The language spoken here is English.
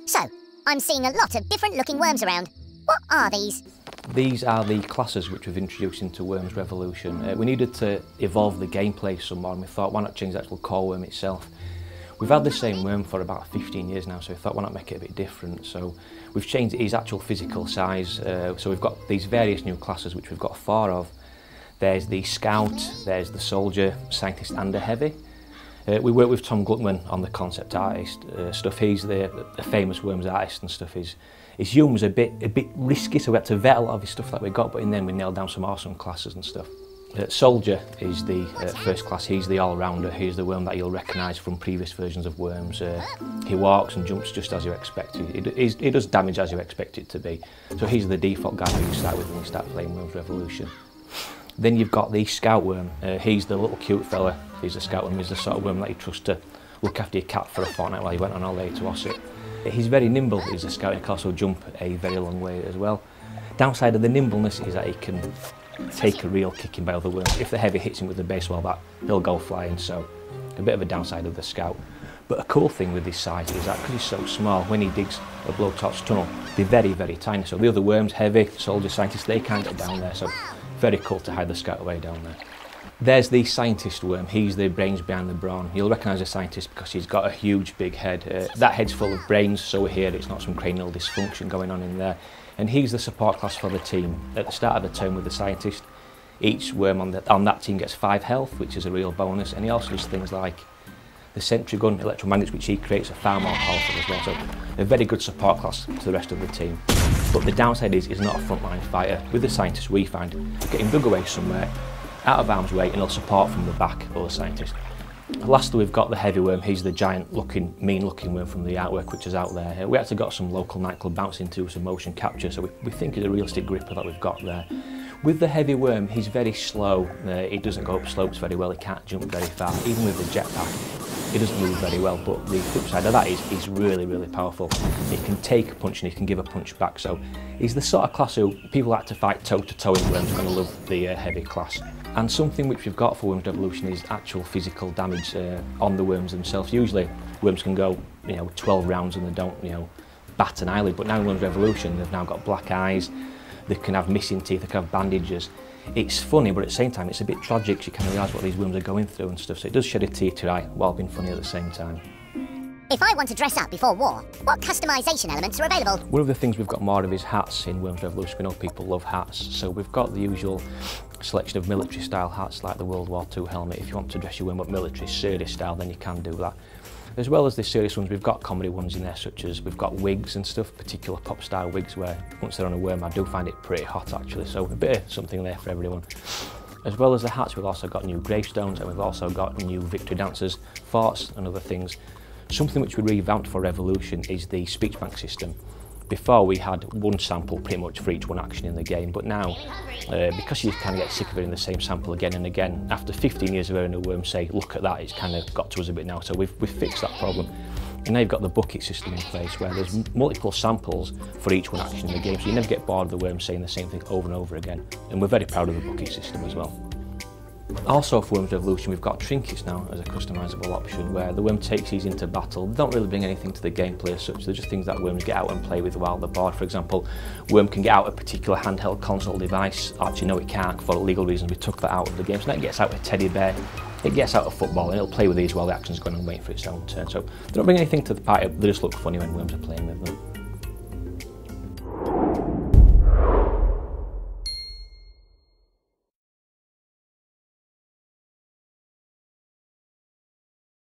So, I'm seeing a lot of different looking worms around. What are these? These are the classes which we've introduced into Worms Revolution. We needed to evolve the gameplay some more, and we thought, why not change the actual core worm itself? We've had the same worm for about 15 years now, so we thought, why not make it a bit different? So we've changed his actual physical size. So we've got these various new classes which we've got 4 of. There's the Scout, there's the Soldier, Scientist and the Heavy. We work with Tom Gluckman on the concept artist stuff. He's the famous Worms artist and stuff. His humour was a bit risky, so we had to vet a lot of his stuff that we got, but in the end we nailed down some awesome classes and stuff. Soldier is the first class. He's the all-rounder. He's the worm that you'll recognise from previous versions of Worms. He walks and jumps just as you expect. He does damage as you expect it to be. So he's the default guy who you start with when you start playing Worms Revolution. Then you've got the Scout worm. He's the little cute fella. He's the Scout worm. He's the sort of worm that you trust to look after your cat for a fortnight while you went on holiday to Ossett. He's very nimble. He's a Scout. He can also jump a very long way as well. Downside of the nimbleness is that he can take a real kicking by other worms. If the Heavy hits him with a baseball bat, he'll go flying. So a bit of a downside of the Scout. But a cool thing with his size is that because he's so small, when he digs a blowtorch tunnel, they're very, very tiny. So the other worms, Heavy, Soldier, Scientist, they can't get down there. So very cool to hide the Scout away down there. There's the Scientist worm. He's the brains behind the brawn. You'll recognise the Scientist because he's got a huge big head. That head's full of brains, so here it's not some cranial dysfunction going on in there. And he's the support class for the team. At the start of the turn with the Scientist, each worm on that team gets 5 health, which is a real bonus. And he also does things like the sentry gun, electromagnets, which he creates, are far more powerful as well. So a very good support class to the rest of the team. But the downside is he's not a frontline fighter. With the Scientist, we find getting dug away somewhere, out of harm's way, and he'll support from the back of the Scientist. Lastly, we've got the Heavy worm. He's the giant looking, mean looking worm from the artwork which is out there. We actually got some local nightclub bouncing to some motion capture, so we think it's a realistic gripper that we've got there. With the Heavy worm, he's very slow. He doesn't go up slopes very well, he can't jump very far. Even with the jetpack, he doesn't move very well, but the flip side of that is he's really, really powerful. He can take a punch and he can give a punch back, so he's the sort of class who people like to fight toe-to-toe in Worms are going to love the Heavy class. And something which we've got for Worms Revolution is actual physical damage on the worms themselves. Usually worms can go 12 rounds and they don't bat an eyelid, but now in Worms Revolution they've now got black eyes, they can have missing teeth, they can have bandages. It's funny, but at the same time it's a bit tragic. You kind of realise what these worms are going through and stuff, so it does shed a tear to your eye while being funny at the same time. If I want to dress up before war, what customisation elements are available? One of the things we've got more of is hats in Worms Revolution. We know people love hats, so we've got the usual selection of military style hats like the World War II helmet. If you want to dress your worm up military serious style, then you can do that. As well as the serious ones, we've got comedy ones in there, such as we've got wigs and stuff, particular pop style wigs where once they're on a worm I do find it pretty hot actually, so a bit of something there for everyone. As well as the hats, we've also got new gravestones and we've also got new victory dancers, forts and other things. Something which we revamped for Revolution is the speech bank system. Before we had one sample pretty much for each one action in the game, but now, because you kind of get sick of hearing the same sample again and again, after 15 years of hearing a worm say, look at that, it's kind of got to us a bit now, so we've fixed that problem. And now you've got the bucket system in place where there's multiple samples for each one action in the game, so you never get bored of the worm saying the same thing over and over again. And we're very proud of the bucket system as well. Also for Worms Revolution we've got trinkets now as a customisable option where the worm takes these into battle. They don't really bring anything to the gameplay as such, they're just things that worms get out and play with while they're bored. For example, worm can get out a particular handheld console device. Actually no, it can't for legal reasons, we took that out of the game. So now it gets out a teddy bear, it gets out a football and it'll play with these while the action's going on waiting for its own turn. So they don't bring anything to the party, they just look funny when worms are playing with them.